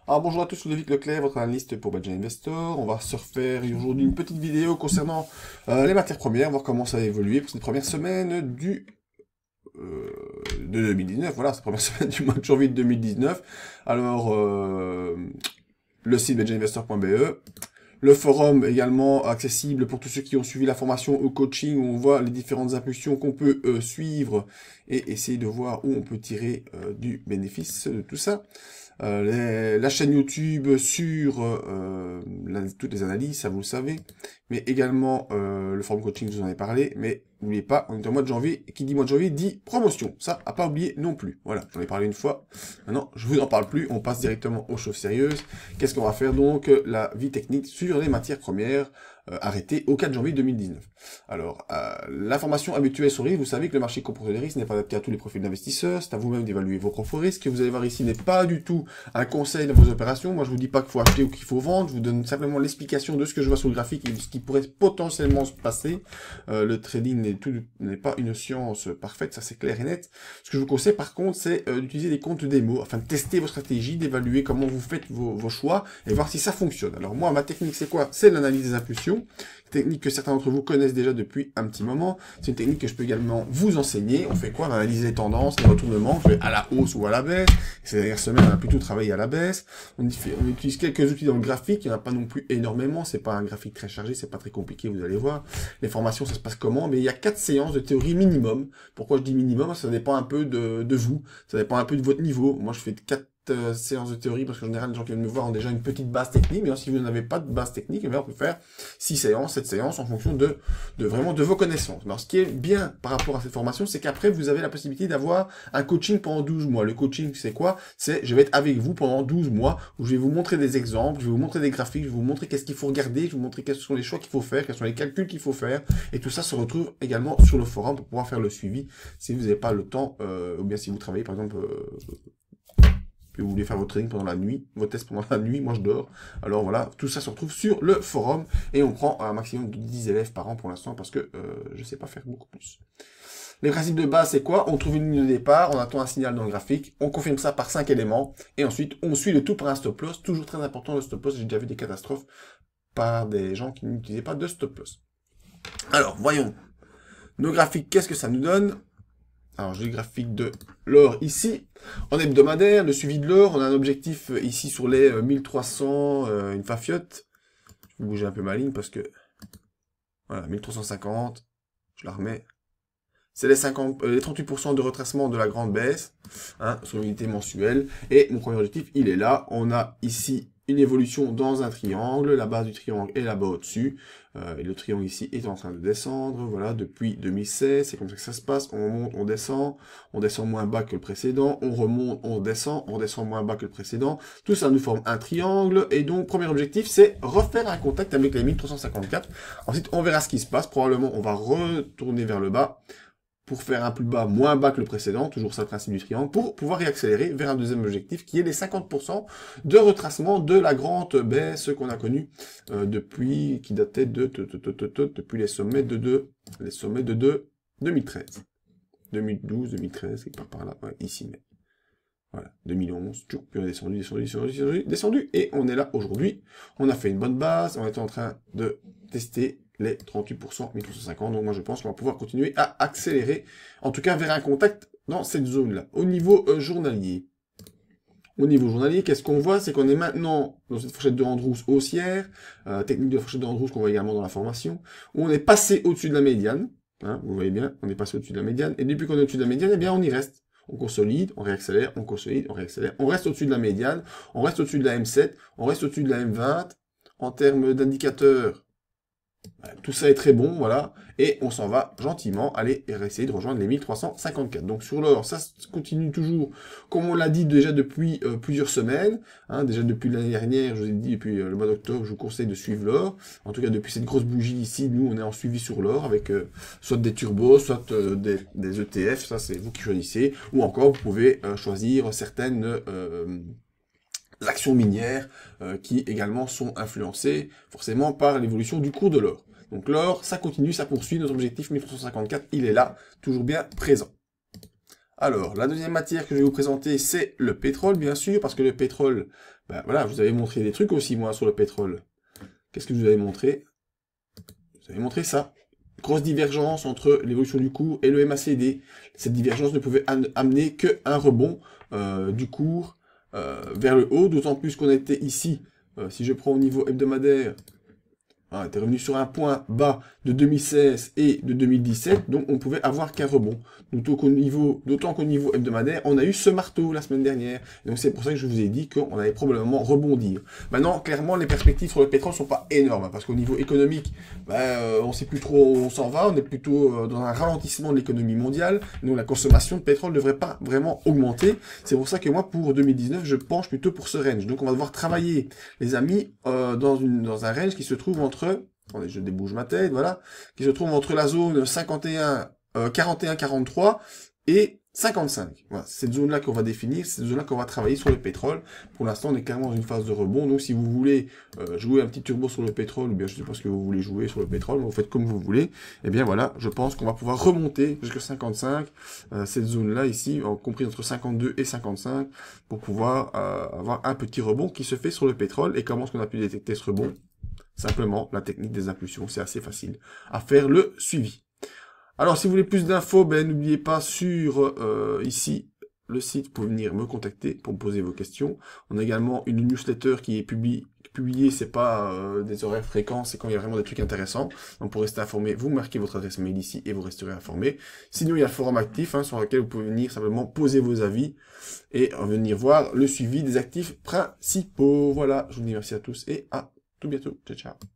Alors bonjour à tous, c'est Ludovic Leclerc, votre analyste pour Badger Investor. On va se refaire aujourd'hui une petite vidéo concernant les matières premières, voir comment ça a évolué pour cette première semaine de 2019. Voilà, cette première semaine du mois de janvier de 2019. Alors, le site badgerinvestor.be. Le forum également accessible pour tous ceux qui ont suivi la formation au coaching, où on voit les différentes impulsions qu'on peut suivre et essayer de voir où on peut tirer du bénéfice de tout ça. La chaîne YouTube sur toutes les analyses, ça vous le savez, mais également le forum coaching, je vous en ai parlé, mais n'oubliez pas, on est en mois de janvier, et qui dit mois de janvier dit promotion, ça à pas oublier non plus. Voilà, j'en ai parlé une fois, maintenant je vous en parle plus, on passe directement aux choses sérieuses. Qu'est-ce qu'on va faire donc? La vie technique sur les matières premières, arrêtée au 4 janvier 2019. Alors, l'information habituelle sur risque, vous savez que le marché comporte des risques, n'est pas adapté à tous les profils d'investisseurs, c'est à vous-même d'évaluer vos propres risques. Ce que vous allez voir ici n'est pas du tout un conseil dans vos opérations. Moi, je vous dis pas qu'il faut acheter ou qu'il faut vendre, je vous donne simplement l'explication de ce que je vois sur le graphique et de ce qui pourrait potentiellement se passer. Le trading n'est pas une science parfaite, ça c'est clair et net. Ce que je vous conseille par contre, c'est d'utiliser des comptes démo afin de tester vos stratégies, d'évaluer comment vous faites vos choix et voir si ça fonctionne. Alors moi, ma technique c'est quoi? C'est l'analyse des impulsions. Technique que certains d'entre vous connaissent déjà depuis un petit moment. C'est une technique que je peux également vous enseigner. On fait quoi? On analyse les tendances, les retournements, on fait à la hausse ou à la baisse. Ces dernières semaines, on a plutôt travaillé à la baisse. On utilise quelques outils dans le graphique. Il n'y en a pas non plus énormément. C'est pas un graphique très chargé, c'est pas très compliqué, vous allez voir. Les formations, ça se passe comment? Mais il y a 4 séances de théorie minimum. Pourquoi je dis minimum? Ça dépend un peu de vous. Ça dépend un peu de votre niveau. Moi, je fais 4 séances de théorie parce qu'en général les gens qui viennent me voir ont déjà une petite base technique, mais si vous n'avez pas de base technique, eh bien, on peut faire 6 séances, 7 séances en fonction de vraiment de vos connaissances. Alors ce qui est bien par rapport à cette formation, c'est qu'après vous avez la possibilité d'avoir un coaching pendant 12 mois. Le coaching c'est quoi? C'est je vais être avec vous pendant 12 mois où je vais vous montrer des exemples, je vais vous montrer des graphiques, je vais vous montrer qu'est-ce qu'il faut regarder, je vais vous montrer quels sont les choix qu'il faut faire, quels sont les calculs qu'il faut faire, et tout ça se retrouve également sur le forum pour pouvoir faire le suivi si vous n'avez pas le temps, ou bien si vous travaillez par exemple puis vous voulez faire votre trading pendant la nuit, vos tests pendant la nuit, moi je dors. Alors voilà, tout ça se retrouve sur le forum et on prend un maximum de 10 élèves par an pour l'instant parce que je sais pas faire beaucoup plus. Les principes de base, c'est quoi? On trouve une ligne de départ, on attend un signal dans le graphique, on confirme ça par 5 éléments et ensuite on suit le tout par un stop loss. Toujours très important le stop loss, j'ai déjà vu des catastrophes par des gens qui n'utilisaient pas de stop loss. Alors, voyons. Nos graphiques, qu'est-ce que ça nous donne? Alors, j'ai le graphique de l'or ici. En hebdomadaire, le suivi de l'or, on a un objectif ici sur les 1300, une fafiote. Je vais bouger un peu ma ligne parce que... Voilà, 1350. Je la remets. C'est les 38% de retracement de la grande baisse, hein, sur l'unité mensuelle. Et mon premier objectif, il est là. On a ici une évolution dans un triangle. La base du triangle est là-bas au-dessus. Et le triangle ici est en train de descendre. Voilà, depuis 2016, c'est comme ça que ça se passe. On monte, on descend moins bas que le précédent. On remonte, on descend moins bas que le précédent. Tout ça nous forme un triangle. Et donc, premier objectif, c'est refaire un contact avec les 1354. Ensuite, on verra ce qui se passe. Probablement, on va retourner vers le bas pour faire un plus bas moins bas que le précédent, toujours ça le principe du triangle, pour pouvoir réaccélérer vers un deuxième objectif qui est les 50% de retracement de la grande baisse qu'on a connue depuis, qui datait depuis les sommets de 2013. 2012, 2013, quelque part par là, ouais, ici, mais voilà, 2011, puis on est descendu, et on est là aujourd'hui. On a fait une bonne base, on était en train de tester les 38%, 1350, donc moi je pense qu'on va pouvoir continuer à accélérer, en tout cas vers un contact dans cette zone-là. Au niveau journalier, qu'est-ce qu'on voit? C'est qu'on est maintenant dans cette fourchette de Andrews haussière, technique de fourchette de Andrews qu'on voit également dans la formation, où on est passé au-dessus de la médiane, hein, vous voyez bien, on est passé au-dessus de la médiane, et depuis qu'on est au-dessus de la médiane, eh bien on y reste. On consolide, on réaccélère, on consolide, on réaccélère. On reste au-dessus de la médiane, on reste au-dessus de la M7, on reste au-dessus de la M20. En termes d'indicateurs, tout ça est très bon, voilà. Et on s'en va gentiment aller essayer de rejoindre les 1354. Donc sur l'or, ça continue toujours, comme on l'a dit déjà depuis plusieurs semaines. Hein, déjà depuis l'année dernière, je vous ai dit, depuis le mois d'octobre, je vous conseille de suivre l'or. En tout cas, depuis cette grosse bougie ici, nous, on est en suivi sur l'or avec soit des turbos, soit des ETF. Ça, c'est vous qui choisissez. Ou encore, vous pouvez choisir certaines... actions minières qui également sont influencées forcément par l'évolution du cours de l'or. Donc l'or, ça continue, ça poursuit, notre objectif 1354, il est là, toujours bien présent. Alors, la deuxième matière que je vais vous présenter, c'est le pétrole, bien sûr, parce que le pétrole, ben voilà, je vous avais montré des trucs aussi, moi, sur le pétrole. Qu'est-ce que je vous avais montré? Je vous avais montré ça. Grosse divergence entre l'évolution du cours et le MACD. Cette divergence ne pouvait amener qu'un rebond du cours vers le haut, d'autant plus qu'on était ici, si je prends au niveau hebdomadaire, on était revenu sur un point bas de 2016 et de 2017, donc on pouvait avoir qu'un rebond. D'autant qu'au niveau hebdomadaire, on a eu ce marteau la semaine dernière. Et donc c'est pour ça que je vous ai dit qu'on allait probablement rebondir. Maintenant, clairement, les perspectives sur le pétrole sont pas énormes, hein, parce qu'au niveau économique, on sait plus trop où on s'en va, on est plutôt dans un ralentissement de l'économie mondiale, donc la consommation de pétrole ne devrait pas vraiment augmenter. C'est pour ça que moi, pour 2019, je penche plutôt pour ce range. Donc on va devoir travailler, les amis, dans un range qui se trouve entre, attendez, je débouge ma tête, voilà, qui se trouve entre la zone 41-43 et 55. Voilà, c'est cette zone-là qu'on va définir, c'est cette zone-là qu'on va travailler sur le pétrole. Pour l'instant, on est clairement dans une phase de rebond, donc si vous voulez jouer un petit turbo sur le pétrole, ou bien je sais pas ce que vous voulez jouer sur le pétrole, mais vous faites comme vous voulez, et bien voilà, je pense qu'on va pouvoir remonter jusqu'à 55, cette zone-là ici, compris entre 52 et 55, pour pouvoir avoir un petit rebond qui se fait sur le pétrole. Et comment est-ce qu'on a pu détecter ce rebond? Simplement, la technique des impulsions, c'est assez facile à faire le suivi. Alors, si vous voulez plus d'infos, n'oubliez pas sur ici le site, vous pouvez venir me contacter pour me poser vos questions. On a également une newsletter qui est publiée, c'est pas des horaires fréquents, c'est quand il y a vraiment des trucs intéressants. Donc pour rester informé, vous marquez votre adresse mail ici et vous resterez informé. Sinon, il y a le forum actif sur lequel vous pouvez venir simplement poser vos avis et venir voir le suivi des actifs principaux. Voilà, je vous dis merci à tous et à tout bientôt. Ciao, ciao.